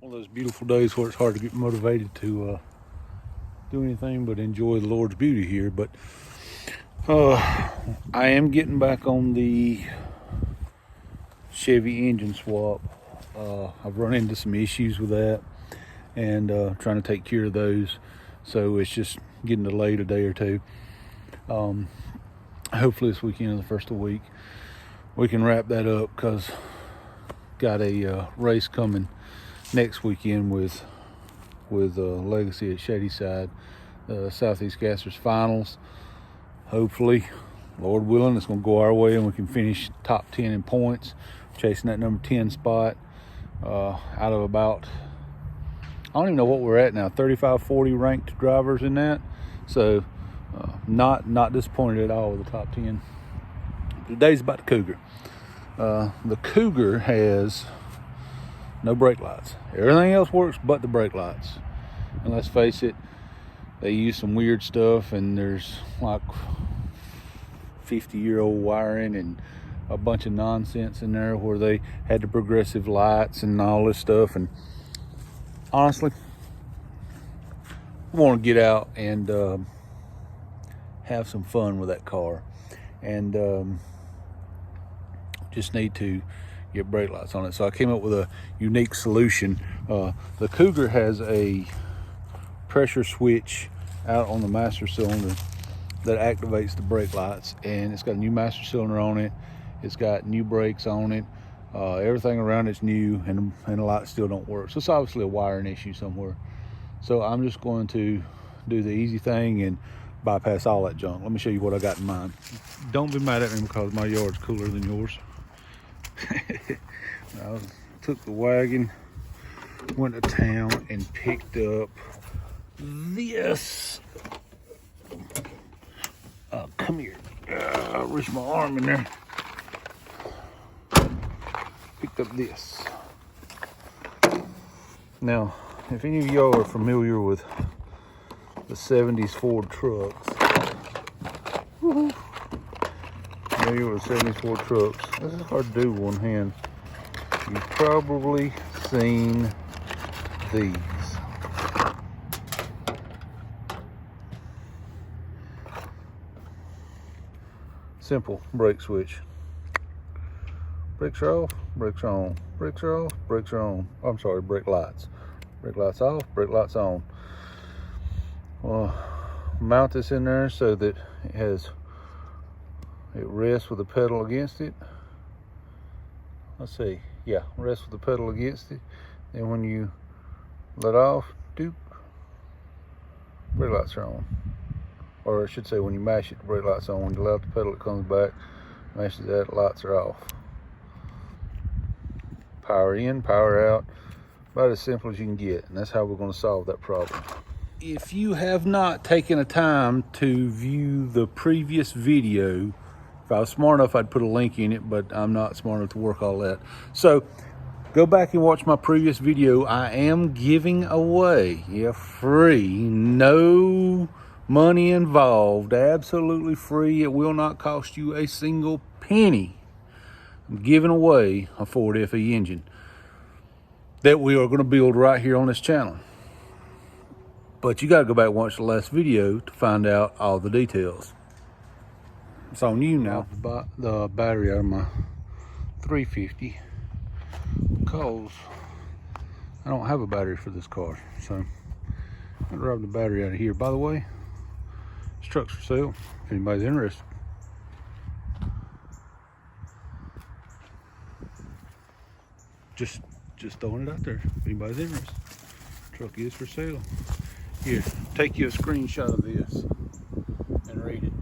One of those beautiful days where it's hard to get motivated to do anything but enjoy the Lord's beauty here. But I am getting back on the Chevy engine swap. I've run into some issues with that and trying to take care of those. So it's just getting delayed a day or two. Hopefully this weekend or the first of the week we can wrap that up, because got a race coming next weekend with Legacy at Shadyside, Southeast Gassers Finals. Hopefully, Lord willing, it's going to go our way and we can finish top 10 in points, chasing that number 10 spot out of about, I don't even know what we're at now, 35, 40 ranked drivers in that. So not disappointed at all with the top 10. Today's about the Cougar. The Cougar has no brake lights. Everything else works but the brake lights. And let's face it, they use some weird stuff, and there's like 50-year-old wiring and a bunch of nonsense in there where they had the progressive lights and all this stuff. And honestly, I want to get out and have some fun with that car, and just need to get brake lights on it. So I came up with a unique solution. The Cougar has a pressure switch out on the master cylinder that activates the brake lights, and it's got a new master cylinder on it. It's got new brakes on it. Everything around it's new, and the lights still don't work. So it's obviously a wiring issue somewhere. So I'm just going to do the easy thing and bypass all that junk. Let me show you what I got in mind. Don't be mad at me because my yard's cooler than yours. I took the wagon, went to town, and picked up this. Come here. I reached my arm in there. Picked up this. Now, if any of y'all are familiar with the 70s Ford trucks, familiar with 70s Ford trucks, this is hard to do with one hand. You've probably seen these. Simple brake switch. Brakes are off, brakes are on. Brakes are off, brakes are on. Oh, I'm sorry, brake lights. Brake lights off, brake lights on. Well, mount this in there so that it rests with the pedal against it. Let's see, yeah, rest with the pedal against it. And when you let off, doop, brake lights are on. Or I should say, when you mash it, the brake lights are on. When you let out the pedal, it comes back, mashes that, lights are off. Power in, power out. About as simple as you can get, and that's how we're going to solve that problem. If you have not taken a time to view the previous video, if I was smart enough, I'd put a link in it, but I'm not smart enough to work all that. So go back and watch my previous video. I am giving away, free, no money involved, absolutely free. It will not cost you a single penny. I'm giving away a Ford FE engine that we are going to build right here on this channel. But you got to go back and watch the last video to find out all the details. It's on you now. I bought the battery out of my 350 because I don't have a battery for this car. So I grabbed the battery out of here. By the way, this truck's for sale if anybody's interested. Just throwing it out there if anybody's interested. Truck is for sale. Here, take you a screenshot of this and read it.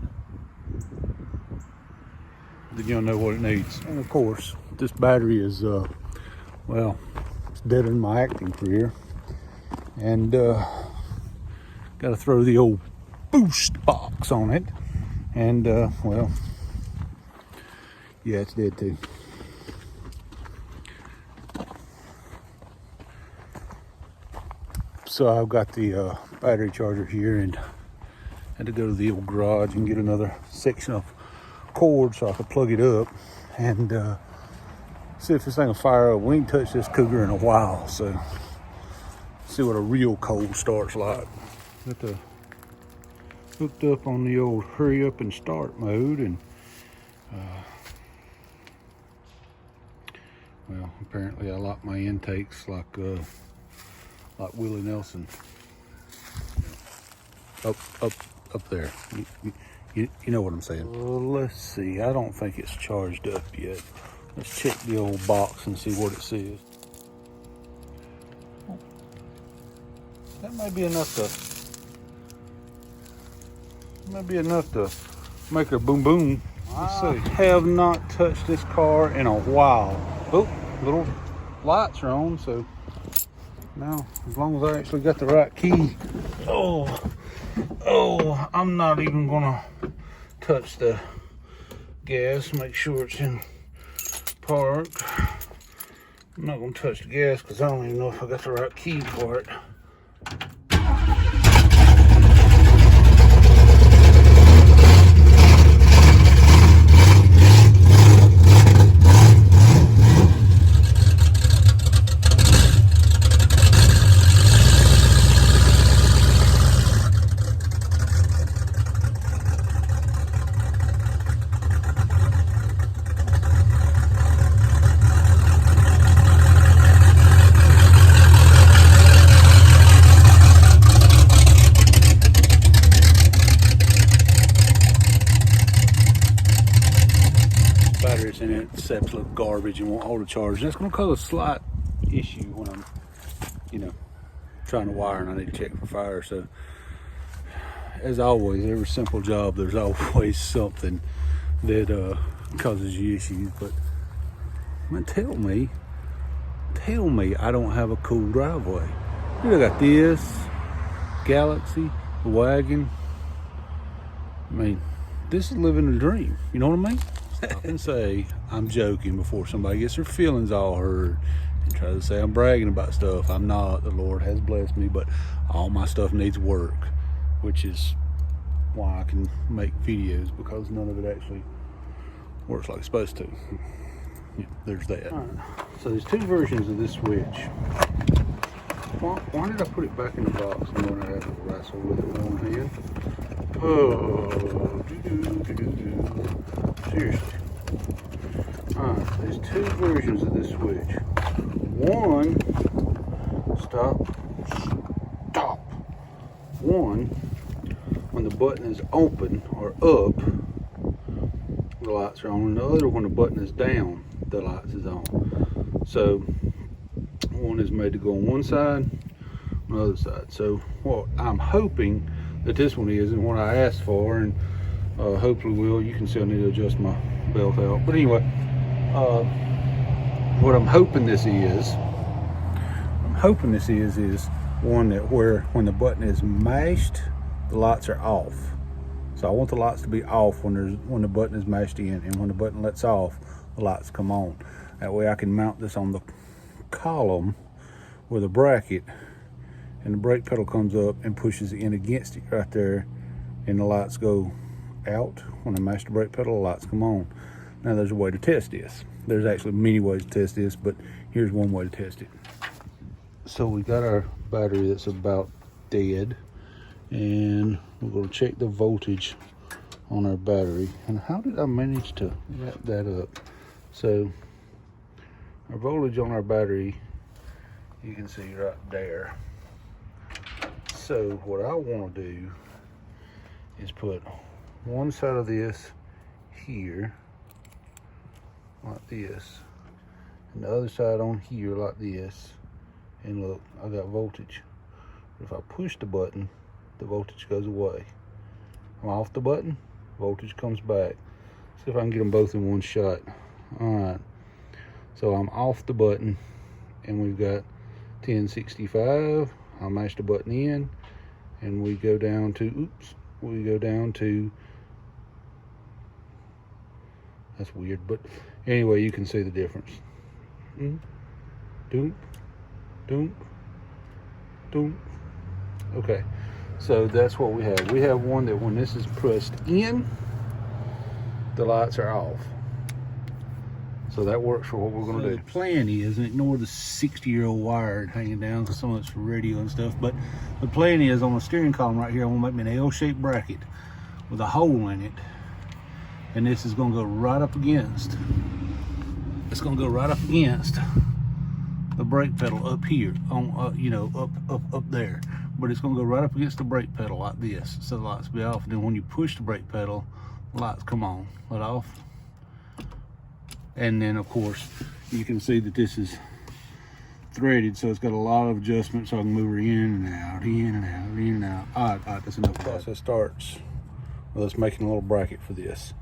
Then you'll know what it needs. And of course, this battery is, well, it's dead in my acting career. And got to throw the old boost box on it. And, well, yeah, it's dead too. So I've got the battery charger here, and had to go to the old garage and get another section of cord so I could plug it up and see if this thing will fire up. We ain't touched this Cougar in a while, so see what a real cold start's like. Got the hooked up on the old hurry up and start mode, and well, apparently I lock my intakes like Willie Nelson. Up there. You know what I'm saying. Let's see. I don't think it's charged up yet. Let's check the old box and see what it says. That might be enough to make a boom boom. Let's see. I have not touched this car in a while. Oh, little lights are on, so now as long as I actually got the right key. Oh, I'm not even gonna touch the gas, make sure it's in park. I'm not gonna touch the gas because I don't even know if I got the right key for it. Batteries in it, sep's look garbage and won't hold a charge. That's going to cause a slight issue when I'm, trying to wire and I need to check for fire. So, as always, every simple job, there's always something that causes you issues. But man, tell me I don't have a cool driveway. I got this Galaxy, the wagon. I mean, this is living the dream. You know what I mean? Stop and say I'm joking before somebody gets their feelings all hurt and try to say I'm bragging about stuff. I'm not. The Lord has blessed me, but all my stuff needs work, which is why I can make videos, because none of it actually works like it's supposed to. Yeah, there's that. All right. So there's two versions of this switch. Why did I put it back in the box and then I have to wrestle with it with one hand? Oh, seriously. Alright, there's two versions of this switch. One, stop. One, when the button is open or up, the lights are on, and the other, when the button is down, the lights is on. So, one is made to go on one side, on the other side. So, what I'm hoping that this one is, and what I asked for, and hopefully will. You can see I need to adjust my belt out. But anyway, what I'm hoping this is one that where when the button is mashed, the lights are off. So I want the lights to be off when the button is mashed in, and when the button lets off, the lights come on. That way I can mount this on the column with a bracket, and the brake pedal comes up and pushes in against it right there, and the lights go out. When I mash the brake pedal, the lights come on. Now there's a way to test this. There's actually many ways to test this, but here's one way to test it. So we got our battery that's about dead, and we're going to check the voltage on our battery. And how did I manage to wrap that up? So our voltage on our battery, you can see right there. So what I want to do is put one side of this here like this, and the other side on here like this, and look, I got voltage. If I push the button, the voltage goes away. I'm off the button, voltage comes back. See if I can get them both in one shot. Alright, so I'm off the button, and we've got 1065. I'll mash the button in, and we go down to, that's weird, but anyway, you can see the difference. Doom. Okay, so that's what we have. We have one that when this is pressed in, the lights are off. So that works for what we're going to do. The plan is, and ignore the 60-year-old wire hanging down because some of it's for radio and stuff, but the plan is on the steering column right here, I'm going to make me an L-shaped bracket with a hole in it, and this is going to go right up against, it's going to go right up against the brake pedal up here, on you know, up there, but it's going to go right up against the brake pedal like this, so the lights will be off, and then when you push the brake pedal, the lights come on, let off. And then of course you can see that this is threaded, so it's got a lot of adjustments, so I can move her in and out, in and out, in and out. All right, that's enough. The process starts with us making a little bracket for this,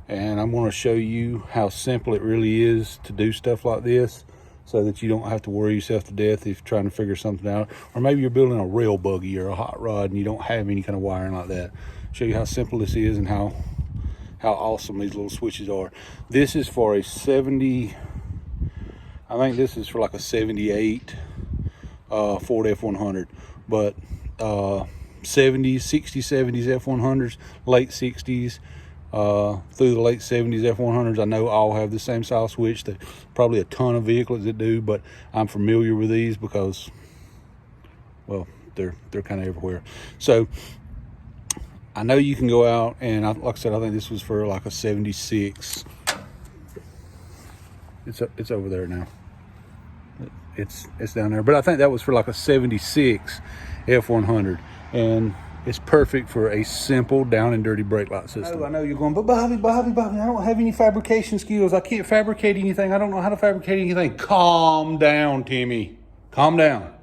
and I'm going to show you how simple it really is to do stuff like this, so that you don't have to worry yourself to death if you're trying to figure something out, or maybe you're building a rail buggy or a hot rod and you don't have any kind of wiring like that. Show you how simple this is and how awesome these little switches are. This is for a 70, I think this is for like a 78 Ford F100, but 70s, 60s, 70s F100s, late 60s through the late 70s F100s, I know all have the same style switch. There's probably a ton of vehicles that do, but I'm familiar with these because, well, they're kind of everywhere. So I know you can go out and, like I said, I think this was for like a 76. It's over there now. It's down there, but I think that was for like a 76 F100, and it's perfect for a simple down and dirty brake light system. I know you're going, but Bobby, I don't have any fabrication skills. I can't fabricate anything. I don't know how to fabricate anything. Calm down, Timmy. Calm down.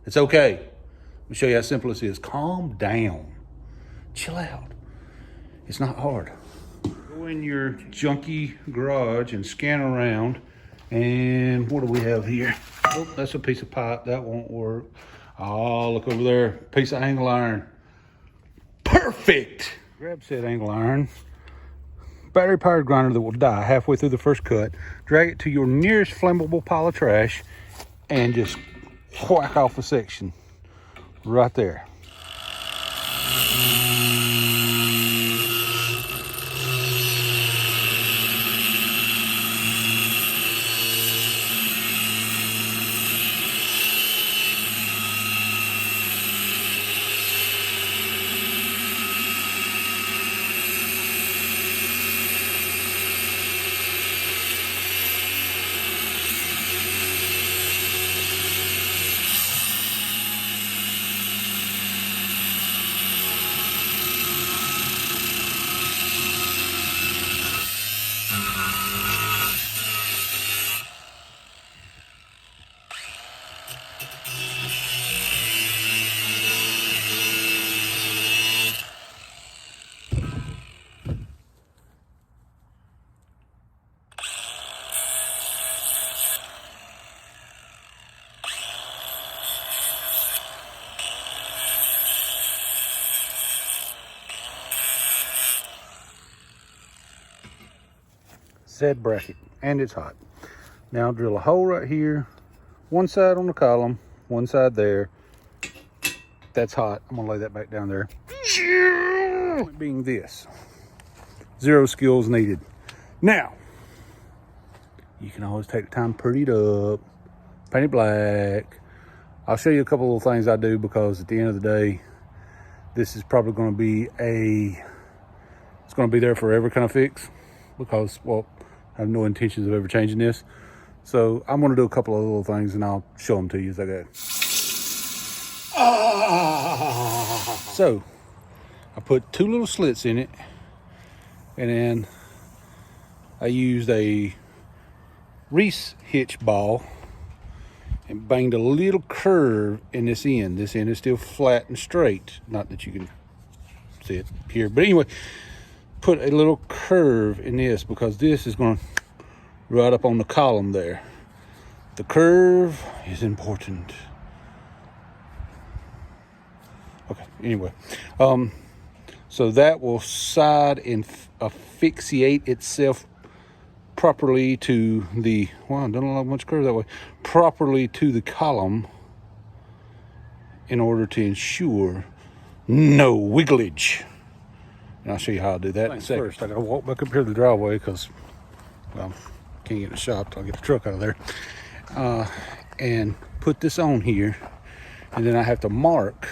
It's okay. Let me show you how simple this is. Calm down. Chill out. It's not hard. Go in your junky garage and scan around. And what do we have here? Oh, that's a piece of pipe. That won't work. Oh, look over there. Piece of angle iron. Perfect. Grab said angle iron. Battery powered grinder that will die halfway through the first cut. Drag it to your nearest flammable pile of trash and just whack off a section right there. Said bracket, and it's hot. Now drill a hole right here, one side on the column, one side there. That's hot. I'm gonna lay that back down there. Being this, zero skills needed. Now, you can always take the time, pretty it up, paint it black. I'll show you a couple of little things I do, because at the end of the day, this is probably gonna be it's gonna be there forever kind of fix, because, well, I have no intentions of ever changing this. So I'm gonna do a couple of little things and I'll show them to you as I go. So I put two little slits in it, and then I used a Reese hitch ball and banged a little curve in this end. This end is still flat and straight. Not that you can see it here, but anyway, put a little curve in this, because this is going to right up on the column there. The curve is important. Okay, anyway, so that will side and asphyxiate itself properly to the, wow, I don't have much curve that way, properly to the column, in order to ensure no wigglage. And I'll show you how I do that in a second. First, I gotta walk back up here to the driveway, because, well, Can't get in the shop till I get the truck out of there. And put this on here, and then I have to mark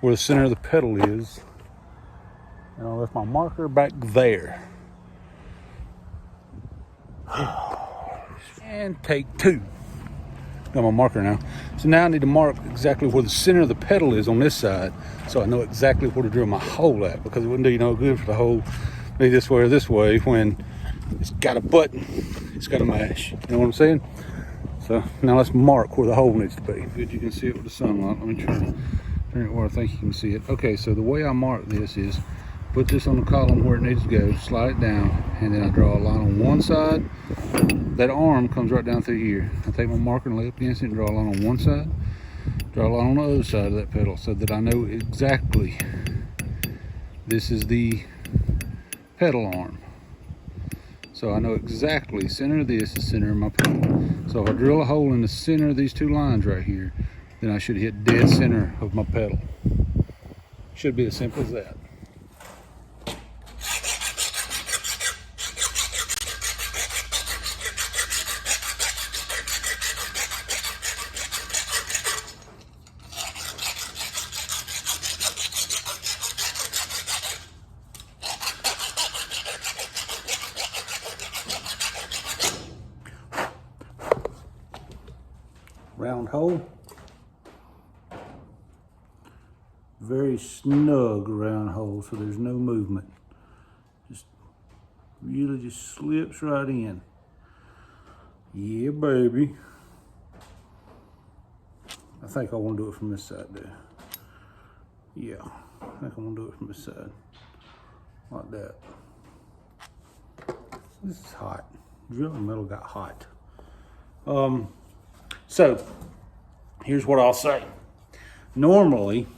where the center of the pedal is. And I left my marker back there. And take 2. Got my marker now. So now I need to mark exactly where the center of the pedal is on this side, so I know exactly where to drill my hole at, because it wouldn't do you no good for the hole be this way or this way when it's got a button, it's got a mash. You know what I'm saying? So now let's mark where the hole needs to be. Good, you can see it with the sunlight. Let me try to turn it where I think you can see it. Okay, so the way I mark this is put this on the column where it needs to go, slide it down, and then I draw a line on one side. That arm comes right down through here. I take my marker and lay up against it and draw a line on one side, draw a line on the other side of that pedal, so that I know exactly this is the pedal arm. So I know exactly center of this is center of my pedal. So if I drill a hole in the center of these 2 lines right here, then I should hit dead center of my pedal. Should be as simple as that. Round hole, very snug round hole, so there's no movement. Just really just slips right in. Yeah, baby. I think I want to do it from this side there. Yeah, I think I want to do it from this side, like that. This is hot. Drilling metal got hot. So, here's what I'll say. Normally,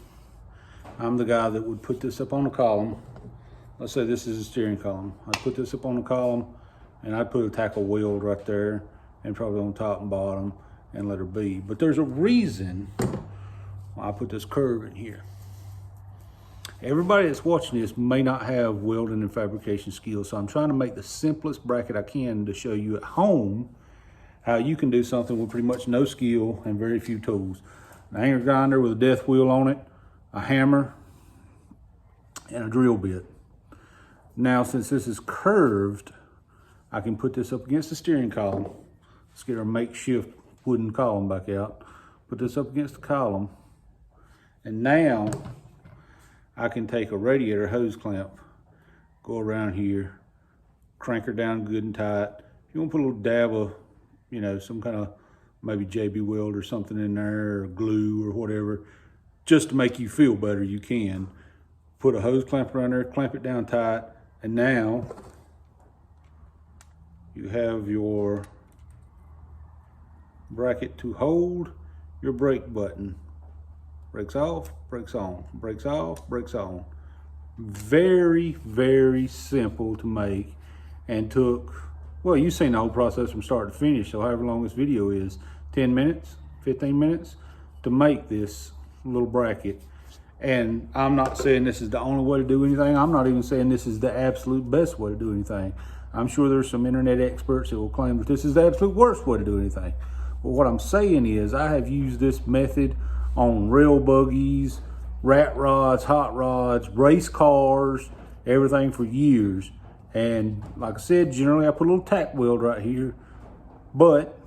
I'm the guy that would put this up on the column. Let's say this is a steering column. I'd put this up on the column, and I'd put a tackle weld right there, and probably on top and bottom, and let her be. But there's a reason why I put this curve in here. Everybody that's watching this may not have welding and fabrication skills, so I'm trying to make the simplest bracket I can to show you at home how you can do something with pretty much no skill and very few tools. An angle grinder with a death wheel on it, a hammer, and a drill bit. Now, since this is curved, I can put this up against the steering column. Let's get our makeshift wooden column back out. Put this up against the column. And now, I can take a radiator hose clamp, go around here, crank her down good and tight. If you want to put a little dab of, you know, some kind of maybe JB Weld or something in there, or glue or whatever, just to make you feel better, you can. Put a hose clamp around there, clamp it down tight, and now you have your bracket to hold your brake button. Brakes off, brakes on, brakes off, brakes on. Very, very simple to make, and took, well, you've seen the whole process from start to finish, so however long this video is, 10 minutes, 15 minutes to make this little bracket. And I'm not saying this is the only way to do anything. I'm not even saying this is the absolute best way to do anything. I'm sure there's some internet experts that will claim that this is the absolute worst way to do anything. But what I'm saying is I have used this method on rail buggies, rat rods, hot rods, race cars, everything for years. And like I said, generally I put a little tack weld right here, but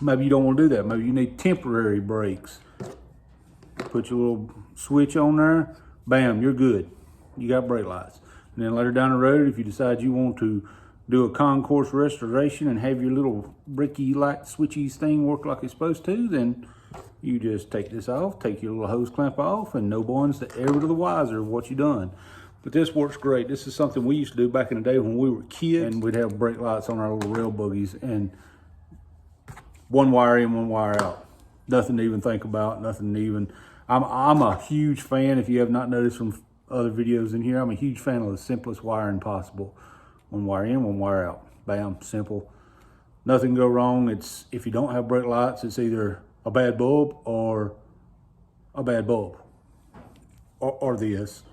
maybe you don't want to do that. Maybe you need temporary brakes. Put your little switch on there, bam, you're good. You got brake lights. And then later down the road, if you decide you want to do a concourse restoration and have your little bricky light switchies thing work like it's supposed to, then you just take this off, take your little hose clamp off, and no one's ever the wiser of what you done. But this works great. This is something we used to do back in the day when we were kids, and we'd have brake lights on our little rail buggies, and one wire in, one wire out. Nothing to even think about, nothing to even, I'm a huge fan, if you have not noticed from other videos in here, I'm a huge fan of the simplest wiring possible. One wire in, one wire out. Bam, simple. Nothing can go wrong. It's, if you don't have brake lights, it's either a bad bulb or a bad bulb. Or this,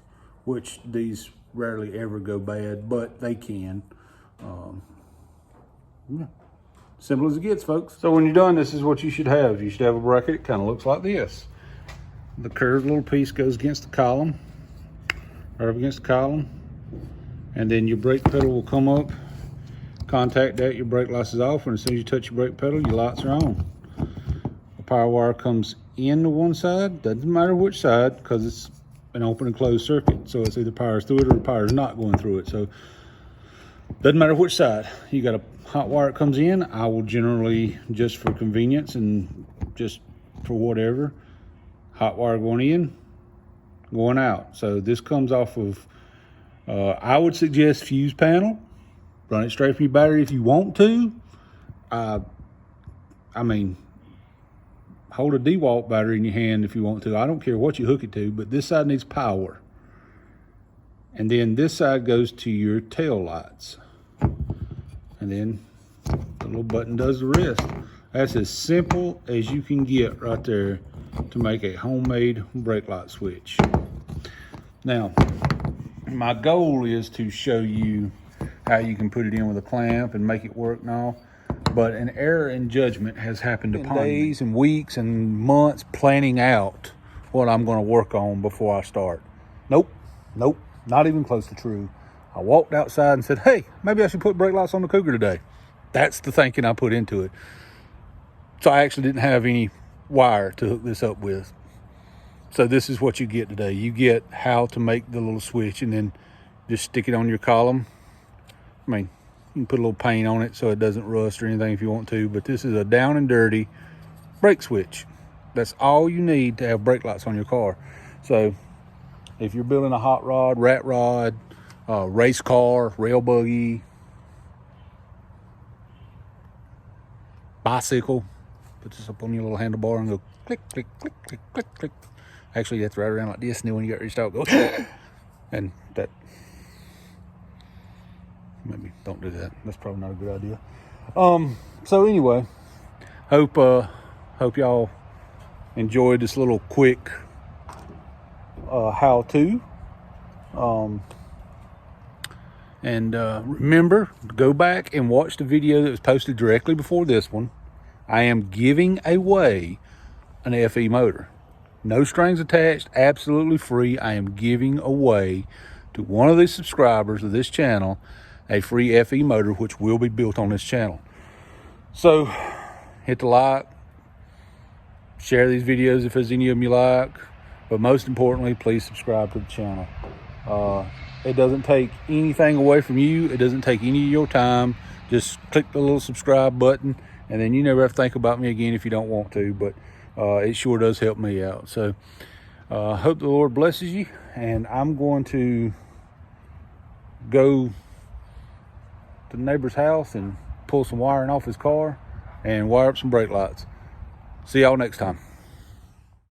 which these rarely ever go bad, but they can. Yeah. Simple as it gets, folks. So when you're done, this is what you should have. You should have a bracket. It kind of looks like this. The curved little piece goes against the column, right up against the column, and then your brake pedal will come up, contact that, your brake lights is off, and as soon as you touch your brake pedal, your lights are on. The power wire comes in to one side, doesn't matter which side, because it's an open and closed circuit, so it's either powers through it or the power's not going through it. So doesn't matter which side. You got a hot wire that comes in. I will generally, just for convenience and just for whatever, hot wire going in, going out. So this comes off of, I would suggest fuse panel. Run it straight from your battery if you want to. I mean, hold a DeWalt battery in your hand if you want to. I don't care what you hook it to, but this side needs power. And then this side goes to your tail lights. And then the little button does the rest. That's as simple as you can get right there to make a homemade brake light switch. Now, my goal is to show you how you can put it in with a clamp and make it work and all. But an error in judgment has happened upon me. Days and weeks and months planning out what I'm going to work on before I start. Nope, not even close to true. I walked outside and said, hey, maybe I should put brake lights on the Cougar today. That's the thinking I put into it. So I actually didn't have any wire to hook this up with. So this is what you get today. You get how to make the little switch and then just stick it on your column. I mean, you can put a little paint on it so it doesn't rust or anything if you want to, but this is a down and dirty brake switch. That's all you need to have brake lights on your car. So if you're building a hot rod, rat rod, race car, rail buggy, bicycle, put this up on your little handlebar and go click, click, click, click, click, click. Actually, you have to ride around like this, and then when you get ready to start, go, and that, maybe don't do that. That's probably not a good idea. So anyway, hope y'all enjoyed this little quick how-to. Remember, go back and watch the video that was posted directly before this one. I am giving away an FE motor. No strings attached, absolutely free. I am giving away to one of the subscribers of this channel a free FE motor, which will be built on this channel. So hit the like, share these videos if there's any of them you like, but most importantly, please subscribe to the channel. It doesn't take anything away from you. It doesn't take any of your time. Just click the little subscribe button, and then you never have to think about me again if you don't want to, but it sure does help me out. So hope the Lord blesses you, and I'm going to go to the neighbor's house and pull some wiring off his car and wire up some brake lights. See y'all next time.